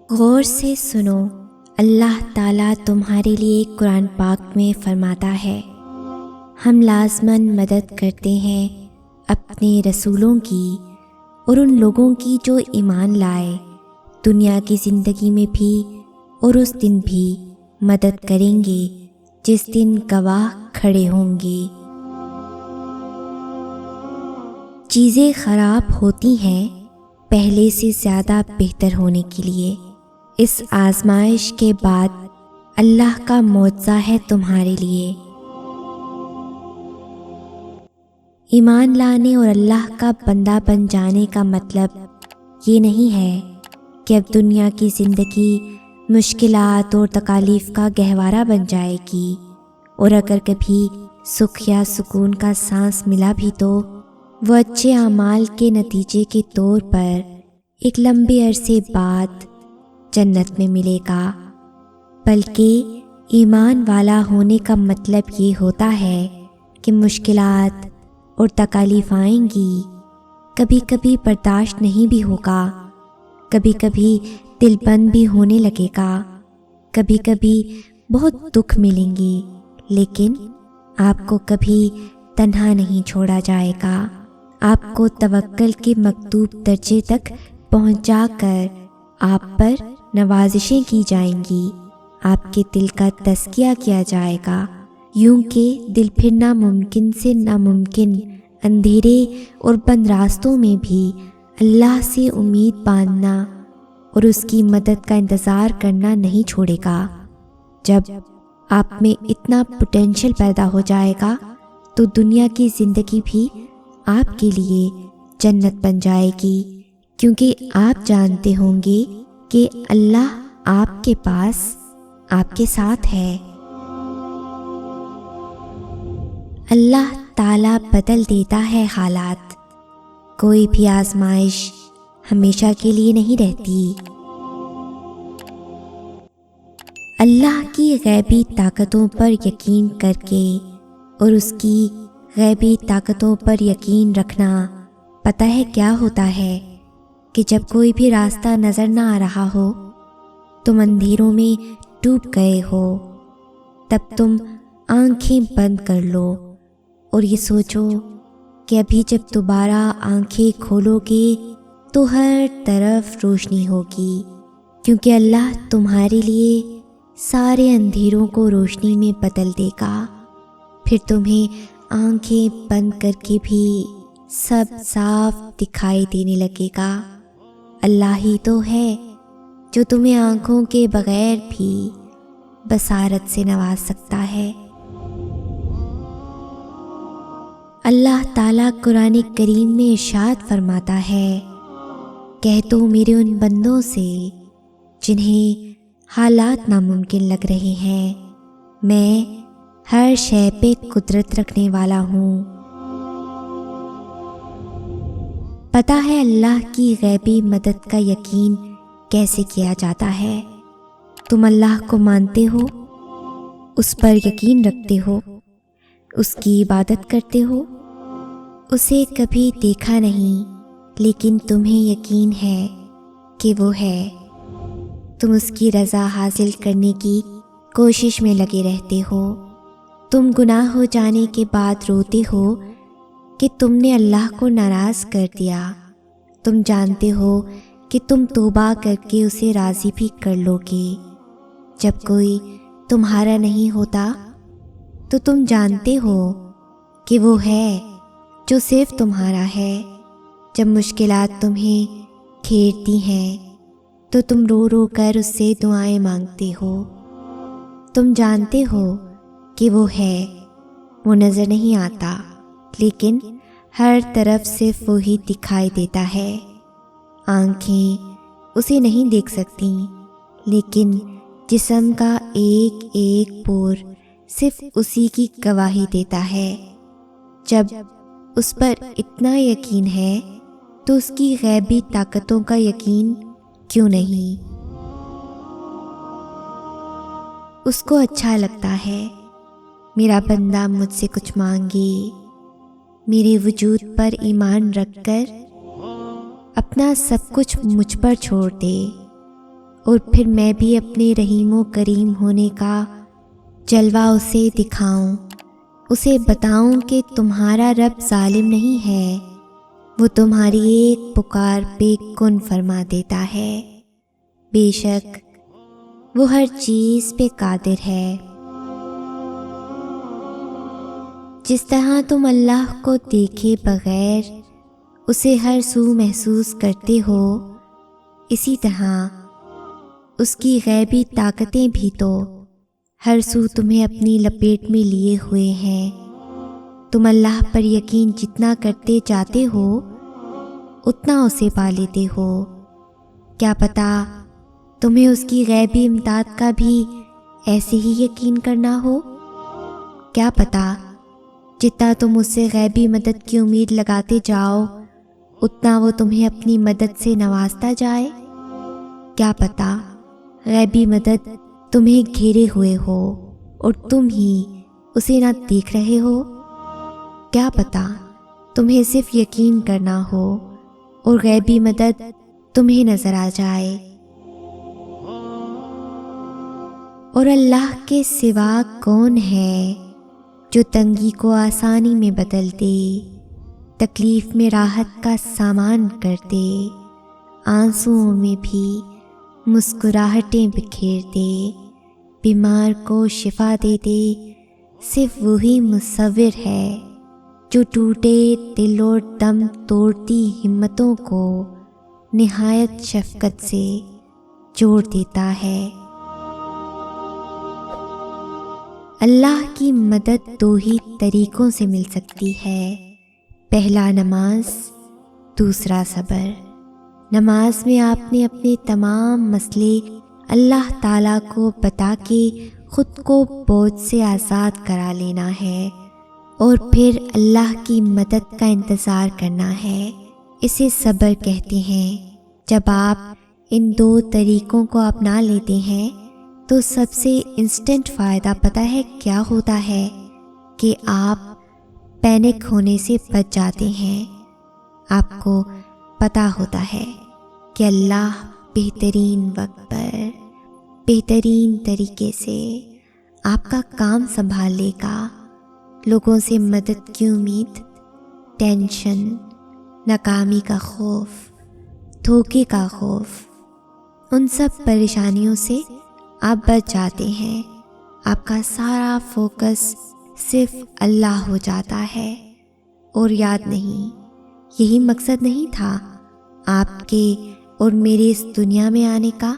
غور سے سنو، اللہ تعالیٰ تمہارے لیے قرآن پاک میں فرماتا ہے، ہم لازماً مدد کرتے ہیں اپنے رسولوں کی اور ان لوگوں کی جو ایمان لائے، دنیا کی زندگی میں بھی اور اس دن بھی مدد کریں گے جس دن گواہ کھڑے ہوں گے۔ چیزیں خراب ہوتی ہیں پہلے سے زیادہ بہتر ہونے کے لیے۔ اس آزمائش کے بعد اللہ کا معجزہ ہے تمہارے لیے۔ ایمان لانے اور اللہ کا بندہ بن جانے کا مطلب یہ نہیں ہے کہ اب دنیا کی زندگی مشکلات اور تکالیف کا گہوارہ بن جائے گی، اور اگر کبھی سکھ یا سکون کا سانس ملا بھی تو وہ اچھے اعمال کے نتیجے کے طور پر ایک لمبے عرصے بعد جنت میں ملے گا، بلکہ ایمان والا ہونے کا مطلب یہ ہوتا ہے کہ مشکلات اور تکالیف آئیں گی، کبھی کبھی برداشت نہیں بھی ہوگا، کبھی کبھی دل بند بھی ہونے لگے گا، کبھی کبھی بہت دکھ ملیں گی، لیکن آپ کو کبھی تنہا نہیں چھوڑا جائے گا۔ آپ کو توکل کے مکتوب درجے تک پہنچا کر آپ پر نوازشیں کی جائیں گی، آپ کے دل کا تزکیہ کیا جائے گا، یوں کہ دل پھر ناممکن سے ناممکن اندھیرے اور بند راستوں میں بھی اللہ سے امید باندھنا اور اس کی مدد کا انتظار کرنا نہیں چھوڑے گا۔ جب آپ میں اتنا پوٹینشل پیدا ہو جائے گا تو دنیا کی زندگی بھی آپ کے لیے جنت بن جائے گی، کیونکہ آپ جانتے ہوں گے کہ اللہ آپ کے پاس آپ کے ساتھ ہے۔ اللہ تعالیٰ بدل دیتا ہے حالات، کوئی بھی آزمائش ہمیشہ کے لیے نہیں رہتی۔ اللہ کی غیبی طاقتوں پر یقین کر کے اور اس کی غیبی طاقتوں پر یقین رکھنا، پتہ ہے کیا ہوتا ہے کہ جب کوئی بھی راستہ نظر نہ آ رہا ہو، تم اندھیروں میں ڈوب گئے ہو، تب تم آنکھیں بند کر لو اور یہ سوچو کہ ابھی جب دوبارہ آنکھیں کھولو گے تو ہر طرف روشنی ہوگی، کیونکہ اللہ تمہارے لیے سارے اندھیروں کو روشنی میں بدل دے گا۔ پھر تمہیں آنکھیں بند کر کے بھی سب صاف دکھائی دینے لگے گا۔ اللہ ہی تو ہے جو تمہیں آنکھوں کے بغیر بھی بصارت سے نواز سکتا ہے۔ اللہ تعالیٰ قرآن کریم میں ارشاد فرماتا ہے، کہہ دو میرے ان بندوں سے جنہیں حالات ناممکن لگ رہے ہیں، میں ہر شے پہ قدرت رکھنے والا ہوں۔ پتہ ہے اللہ کی غیبی مدد کا یقین کیسے کیا جاتا ہے؟ تم اللہ کو مانتے ہو، اس پر یقین رکھتے ہو، اس کی عبادت کرتے ہو، اسے کبھی دیکھا نہیں لیکن تمہیں یقین ہے کہ وہ ہے، تم اس کی رضا حاصل کرنے کی کوشش میں لگے رہتے ہو، تم گناہ ہو جانے کے بعد روتے ہو کہ تم نے اللہ کو ناراض کر دیا، تم جانتے ہو کہ تم توبہ کر کے اسے راضی بھی کر لو گے۔ جب کوئی تمہارا نہیں ہوتا تو تم جانتے ہو کہ وہ ہے جو صرف تمہارا ہے۔ جب مشکلات تمہیں گھیرتی ہیں تو تم رو رو کر اس سے دعائیں مانگتے ہو، تم جانتے ہو کہ وہ ہے، وہ نظر نہیں آتا لیکن ہر طرف صرف وہی دکھائی دیتا ہے۔ آنکھیں اسے نہیں دیکھ سکتی لیکن جسم کا ایک ایک پور صرف اسی کی گواہی دیتا ہے۔ جب اس پر اتنا یقین ہے تو اس کی غیبی طاقتوں کا یقین کیوں نہیں؟ اس کو اچھا لگتا ہے میرا بندہ مجھ سے کچھ مانگے، میرے وجود پر ایمان رکھ کر اپنا سب کچھ مجھ پر چھوڑ دے اور پھر میں بھی اپنے رحیم و کریم ہونے کا جلوہ اسے دکھاؤں، اسے بتاؤں کہ تمہارا رب ظالم نہیں ہے، وہ تمہاری ایک پکار پہ کن فرما دیتا ہے، بے شک وہ ہر چیز پہ قادر ہے۔ جس طرح تم اللہ کو دیکھے بغیر اسے ہر سو محسوس کرتے ہو، اسی طرح اس کی غیبی طاقتیں بھی تو ہر سو تمہیں اپنی لپیٹ میں لیے ہوئے ہیں۔ تم اللہ پر یقین جتنا کرتے جاتے ہو اتنا اسے پا لیتے ہو۔ کیا پتہ تمہیں اس کی غیبی امداد کا بھی ایسے ہی یقین کرنا ہو؟ کیا پتہ جتنا تم اس سے غیبی مدد کی امید لگاتے جاؤ اتنا وہ تمہیں اپنی مدد سے نوازتا جائے؟ کیا پتہ غیبی مدد تمہیں گھیرے ہوئے ہو اور تم ہی اسے نہ دیکھ رہے ہو؟ کیا پتہ تمہیں صرف یقین کرنا ہو اور غیبی مدد تمہیں نظر آ جائے۔ اور اللہ کے سوا کون ہے جو تنگی کو آسانی میں بدل دے، تکلیف میں راحت کا سامان کر دے، آنسوؤں میں بھی مسکراہٹیں بکھیر دے، بیمار کو شفا دے دے؟ صرف وہی مصور ہے جو ٹوٹے دل اور دم توڑتی ہمتوں کو نہایت شفقت سے جوڑ دیتا ہے۔ اللہ کی مدد دو ہی طریقوں سے مل سکتی ہے، پہلا نماز، دوسرا صبر۔ نماز میں آپ نے اپنے تمام مسئلے اللہ تعالیٰ کو بتا کے خود کو بوجھ سے آزاد کرا لینا ہے اور پھر اللہ کی مدد کا انتظار کرنا ہے۔ اسے صبر کہتے ہیں۔ جب آپ ان دو طریقوں کو اپنا لیتے ہیں تو سب سے انسٹنٹ فائدہ پتہ ہے کیا ہوتا ہے؟ کہ آپ پینک ہونے سے بچ جاتے ہیں۔ آپ کو پتہ ہوتا ہے کہ اللہ بہترین وقت پر بہترین طریقے سے آپ کا کام سنبھال لے گا۔ لوگوں سے مدد کی امید، ٹینشن، ناکامی کا خوف، دھوکے کا خوف، ان سب پریشانیوں سے آپ بچ جاتے ہیں۔ آپ کا سارا فوکس صرف اللہ ہو جاتا ہے۔ اور یاد نہیں، یہی مقصد نہیں تھا آپ کے اور میرے اس دنیا میں آنے کا؟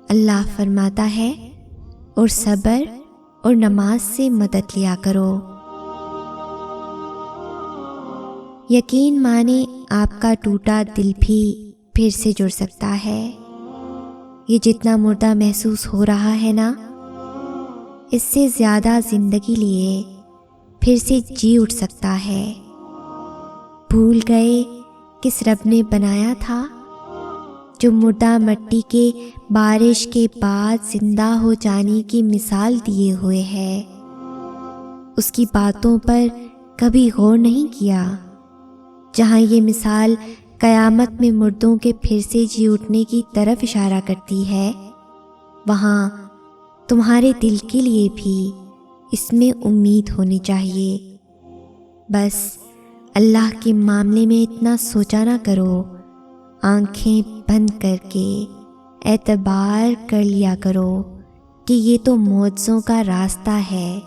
اللہ فرماتا ہے اور صبر اور نماز سے مدد لیا کرو۔ یقین مانے آپ کا ٹوٹا دل بھی پھر سے جڑ سکتا ہے۔ یہ جتنا مردہ محسوس ہو رہا ہے نا، اس سے زیادہ زندگی لیے پھر سے جی اٹھ سکتا ہے۔ بھول گئے کس رب نے بنایا تھا جو مردہ مٹی کے بارش کے بعد زندہ ہو جانے کی مثال دیے ہوئے ہے؟ اس کی باتوں پر کبھی غور نہیں کیا؟ جہاں یہ مثال قیامت میں مردوں کے پھر سے جی اٹھنے کی طرف اشارہ کرتی ہے، وہاں تمہارے دل کے لیے بھی اس میں امید ہونی چاہیے۔ بس اللہ کے معاملے میں اتنا سوچا نہ کرو، آنکھیں بند کر کے اعتبار کر لیا کرو کہ یہ تو معجزوں کا راستہ ہے۔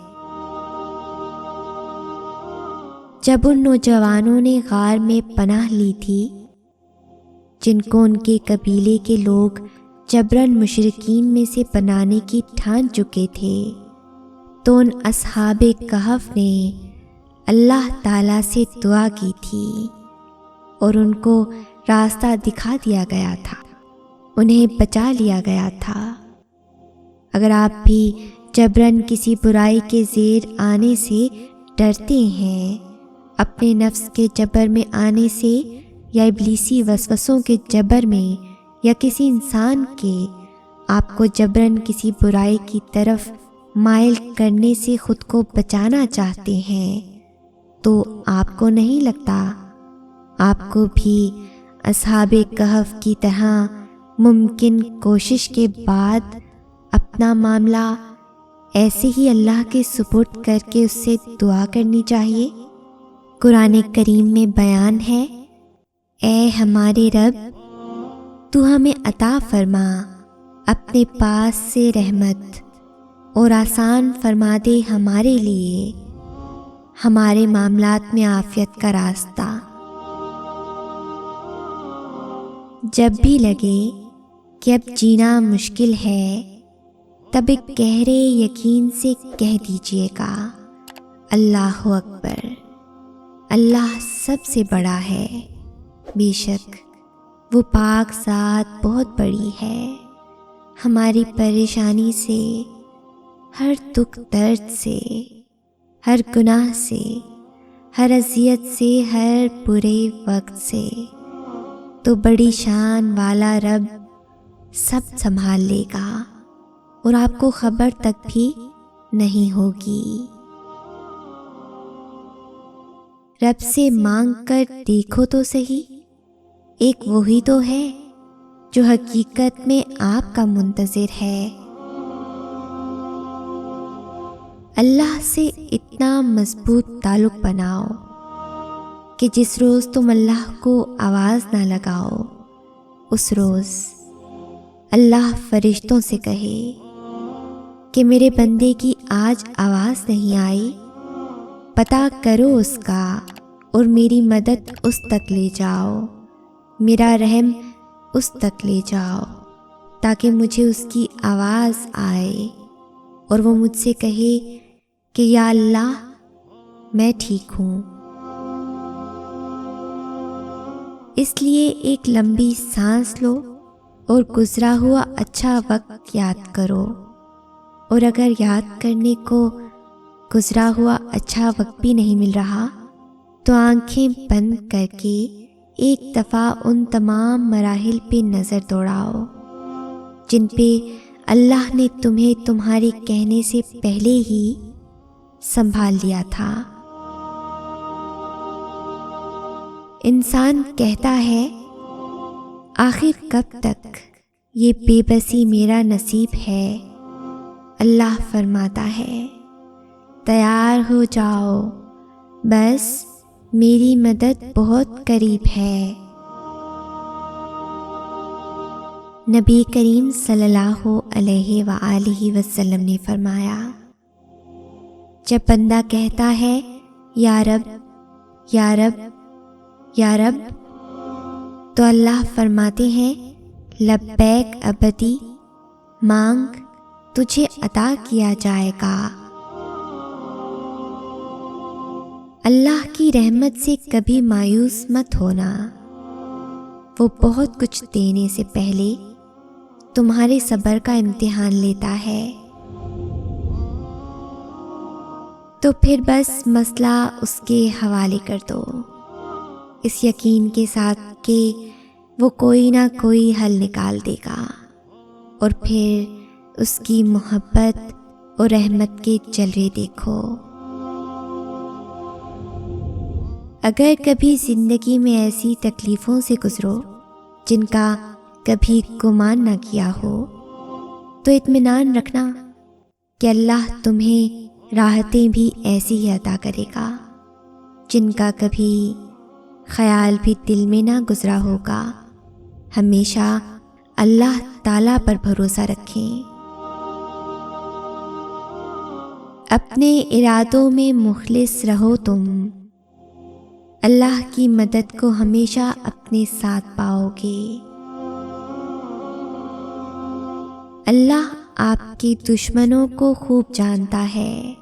جب ان نوجوانوں نے غار میں پناہ لی تھی جن کو ان کے قبیلے کے لوگ جبراً مشرکین میں سے بنانے کی ٹھان چکے تھے، تو ان اصحاب کہف نے اللہ تعالیٰ سے دعا کی تھی اور ان کو راستہ دکھا دیا گیا تھا، انہیں بچا لیا گیا تھا۔ اگر آپ بھی جبراً کسی برائی کے زیر آنے سے ڈرتے ہیں، اپنے نفس کے جبر میں آنے سے یا ابلیسی وسوسوں کے جبر میں یا کسی انسان کے آپ کو جبراً کسی برائی کی طرف مائل کرنے سے خود کو بچانا چاہتے ہیں، تو آپ کو نہیں لگتا آپ کو بھی اصحاب کہف کی طرح ممکن کوشش کے بعد اپنا معاملہ ایسے ہی اللہ کے سپرد کر کے اس سے دعا کرنی چاہیے۔ قرآن کریم میں بیان ہے، اے ہمارے رب، تو ہمیں عطا فرما اپنے پاس سے رحمت، اور آسان فرما دے ہمارے لیے ہمارے معاملات میں عافیت کا راستہ۔ جب بھی لگے کہ اب جینا مشکل ہے، تب ایک گہرے یقین سے کہہ دیجئے گا، اللہ اکبر، اللہ سب سے بڑا ہے، بے شک وہ پاک ذات بہت بڑی ہے، ہماری پریشانی سے، ہر دکھ درد سے، ہر گناہ سے، ہر اذیت سے، ہر برے وقت سے تو بڑی شان والا رب سب سنبھال لے گا، اور آپ کو خبر تک بھی نہیں ہوگی۔ رب سے مانگ کر دیکھو تو صحیح، ایک وہی تو ہے جو حقیقت میں آپ کا منتظر ہے۔ اللہ سے اتنا مضبوط تعلق بناؤ کہ جس روز تم اللہ کو آواز نہ لگاؤ، اس روز اللہ فرشتوں سے کہے کہ میرے بندے کی آج آواز نہیں آئی، پتہ کرو اس کا اور میری مدد اس تک لے جاؤ، میرا رحم اس تک لے جاؤ، تاکہ مجھے اس کی آواز آئے اور وہ مجھ سے کہے کہ یا اللہ میں ٹھیک ہوں۔ اس لیے ایک لمبی سانس لو اور گزرا ہوا اچھا وقت یاد کرو، اور اگر یاد کرنے کو گزرا ہوا اچھا وقت بھی نہیں مل رہا تو آنکھیں بند کر کے ایک دفعہ ان تمام مراحل پہ نظر دوڑاؤ جن پہ اللہ نے تمہیں تمہارے کہنے سے پہلے ہی سنبھال لیا تھا۔ انسان کہتا ہے، آخر کب تک یہ بے بسی میرا نصیب ہے؟ اللہ فرماتا ہے، تیار ہو جاؤ، بس میری مدد بہت قریب ہے۔ نبی کریم صلی اللہ علیہ وآلہ وسلم نے فرمایا، جب بندہ کہتا ہے یا رب یا رب یا رب، تو اللہ فرماتے ہیں لبیک عبدی، مانگ تجھے عطا کیا جائے گا۔ اللہ کی رحمت سے کبھی مایوس مت ہونا، وہ بہت کچھ دینے سے پہلے تمہارے صبر کا امتحان لیتا ہے۔ تو پھر بس مسئلہ اس کے حوالے کر دو، اس یقین کے ساتھ کہ وہ کوئی نہ کوئی حل نکال دے گا، اور پھر اس کی محبت اور رحمت کے جلوے دیکھو۔ اگر کبھی زندگی میں ایسی تکلیفوں سے گزرو جن کا کبھی گمان نہ کیا ہو، تو اطمینان رکھنا کہ اللہ تمہیں راحتیں بھی ایسی ہی عطا کرے گا جن کا کبھی خیال بھی دل میں نہ گزرا ہوگا۔ ہمیشہ اللہ تعالیٰ پر بھروسہ رکھیں، اپنے ارادوں میں مخلص رہو، تم اللہ کی مدد کو ہمیشہ اپنے ساتھ پاؤ گے۔ اللہ آپ کے دشمنوں کو خوب جانتا ہے،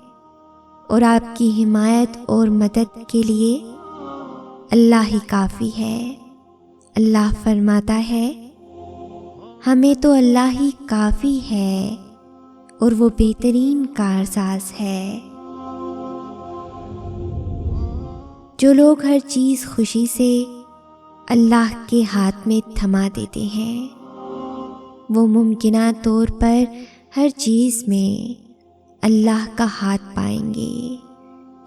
اور آپ کی حمایت اور مدد کے لیے اللہ ہی کافی ہے۔ اللہ فرماتا ہے، ہمیں تو اللہ ہی کافی ہے، اور وہ بہترین کارساز ہے۔ جو لوگ ہر چیز خوشی سے اللہ کے ہاتھ میں تھما دیتے ہیں، وہ ممکنہ طور پر ہر چیز میں اللہ کا ہاتھ پائیں گے،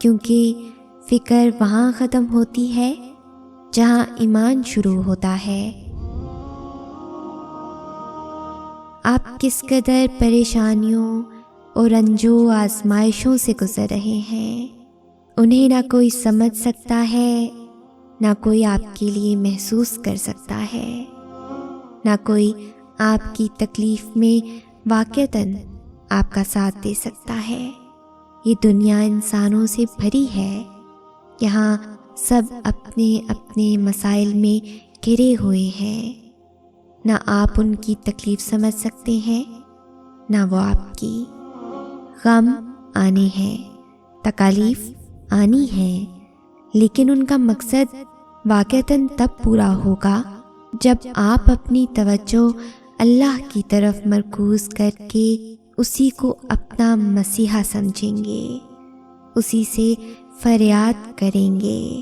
کیونکہ فکر وہاں ختم ہوتی ہے جہاں ایمان شروع ہوتا ہے۔ آپ کس قدر پریشانیوں اور رنجوں آزمائشوں سے گزر رہے ہیں، انہیں نہ کوئی سمجھ سکتا ہے، نہ کوئی آپ کے لیے محسوس کر سکتا ہے، نہ کوئی آپ کی تکلیف میں واقعتاً آپ کا ساتھ دے سکتا ہے۔ یہ دنیا انسانوں سے بھری ہے، یہاں سب اپنے اپنے مسائل میں گھرے ہوئے ہیں، نہ آپ ان کی تکلیف سمجھ سکتے ہیں، نہ وہ آپ کی۔ غم آنے ہیں، تکالیف آنی ہیں، لیکن ان کا مقصد واقعتاً تب پورا ہوگا جب آپ اپنی توجہ اللہ کی طرف مرکوز کر کے اسی کو اپنا مسیحا سمجھیں گے، اسی سے فریاد کریں گے،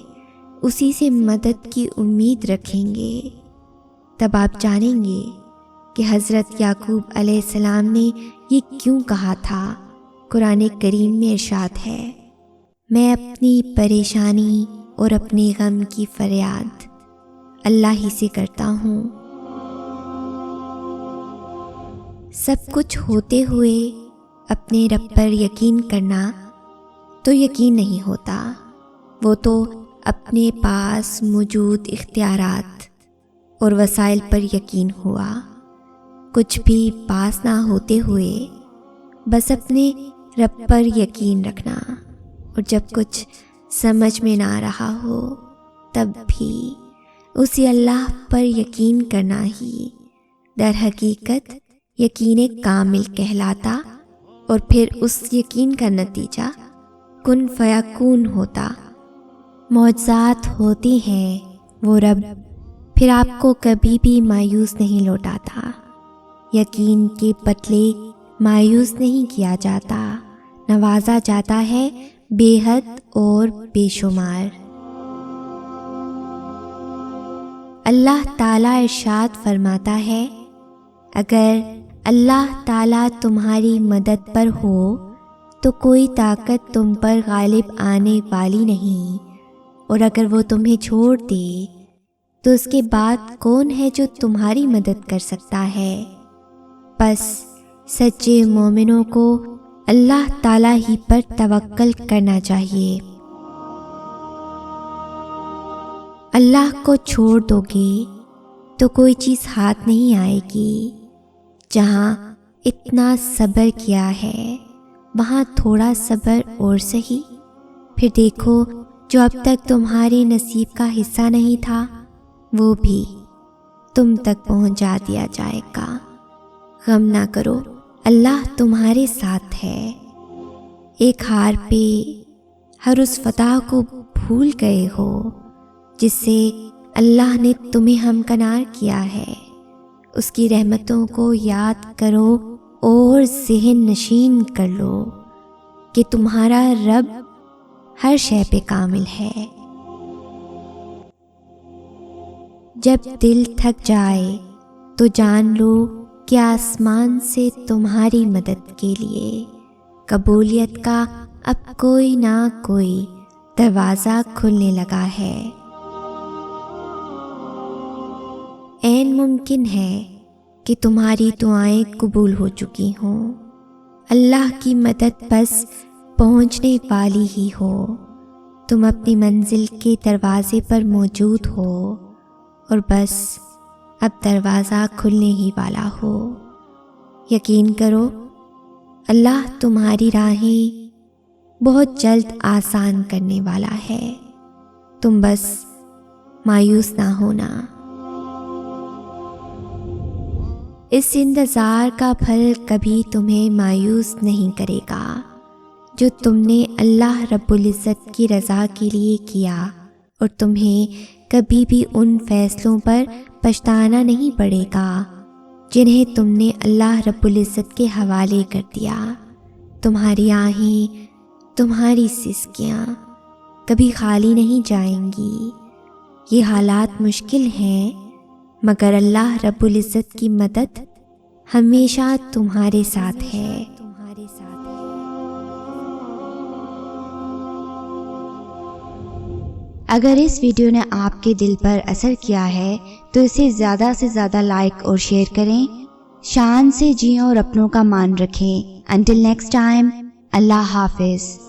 اسی سے مدد کی امید رکھیں گے۔ تب آپ جانیں گے کہ حضرت یعقوب علیہ السلام نے یہ کیوں کہا تھا۔ قرآن کریم میں ارشاد ہے، میں اپنی پریشانی اور اپنے غم کی فریاد اللہ ہی سے کرتا ہوں۔ سب کچھ ہوتے ہوئے اپنے رب پر یقین کرنا تو یقین نہیں ہوتا، وہ تو اپنے پاس موجود اختیارات اور وسائل پر یقین ہوا۔ کچھ بھی پاس نہ ہوتے ہوئے بس اپنے رب پر یقین رکھنا، اور جب کچھ سمجھ میں نہ رہا ہو تب بھی اسی اللہ پر یقین کرنا ہی در حقیقت یقین کامل کہلاتا، اور پھر اس یقین کا نتیجہ کن فیکون ہوتا۔ معجزات ہوتے ہیں، وہ رب پھر آپ کو کبھی بھی مایوس نہیں لوٹاتا۔ یقین کے بدلے مایوس نہیں کیا جاتا، نوازا جاتا ہے بے حد اور بے شمار۔ اللہ تعالیٰ ارشاد فرماتا ہے، اگر اللہ تعالیٰ تمہاری مدد پر ہو تو کوئی طاقت تم پر غالب آنے والی نہیں، اور اگر وہ تمہیں چھوڑ دے تو اس کے بعد کون ہے جو تمہاری مدد کر سکتا ہے؟ بس سچے مومنوں کو اللہ تعالیٰ ہی پر توکل کرنا چاہیے۔ اللہ کو چھوڑ دو گے تو کوئی چیز ہاتھ نہیں آئے گی۔ جہاں اتنا صبر کیا ہے وہاں تھوڑا صبر اور سہی، پھر دیکھو جو اب تک تمہارے نصیب کا حصہ نہیں تھا وہ بھی تم تک پہنچا دیا جائے گا۔ غم نہ کرو، اللہ تمہارے ساتھ ہے۔ ایک ہار پہ ہر اس فتح کو بھول گئے ہو جس سے اللہ نے تمہیں ہمکنار کیا ہے۔ اس کی رحمتوں کو یاد کرو اور ذہن نشین کر لو کہ تمہارا رب ہر شے پہ کامل ہے۔ جب دل تھک جائے تو جان لو کہ آسمان سے تمہاری مدد کے لیے قبولیت کا اب کوئی نہ کوئی دروازہ کھلنے لگا ہے۔ عین ممکن ہے کہ تمہاری دعائیں قبول ہو چکی ہوں، اللہ کی مدد بس پہنچنے والی ہی ہو۔ تم اپنی منزل کے دروازے پر موجود ہو اور بس اب دروازہ کھلنے ہی والا ہو۔ یقین کرو، اللہ تمہاری راہیں بہت جلد آسان کرنے والا ہے، تم بس مایوس نہ ہونا۔ اس انتظار کا پھل کبھی تمہیں مایوس نہیں کرے گا جو تم نے اللہ رب العزت کی رضا کے لیے کیا، اور تمہیں کبھی بھی ان فیصلوں پر پچھتانا نہیں پڑے گا جنہیں تم نے اللہ رب العزت کے حوالے کر دیا۔ تمہاری آہیں، تمہاری سسکیاں کبھی خالی نہیں جائیں گی۔ یہ حالات مشکل ہیں مگر اللہ رب العزت کی مدد ہمیشہ تمہارے ساتھ ہے۔ اگر اس ویڈیو نے آپ کے دل پر اثر کیا ہے تو اسے زیادہ سے زیادہ لائک اور شیئر کریں، شان سے جئیں اور اپنوں کا مان رکھیں۔ انٹل نیکسٹ ٹائم، اللہ حافظ۔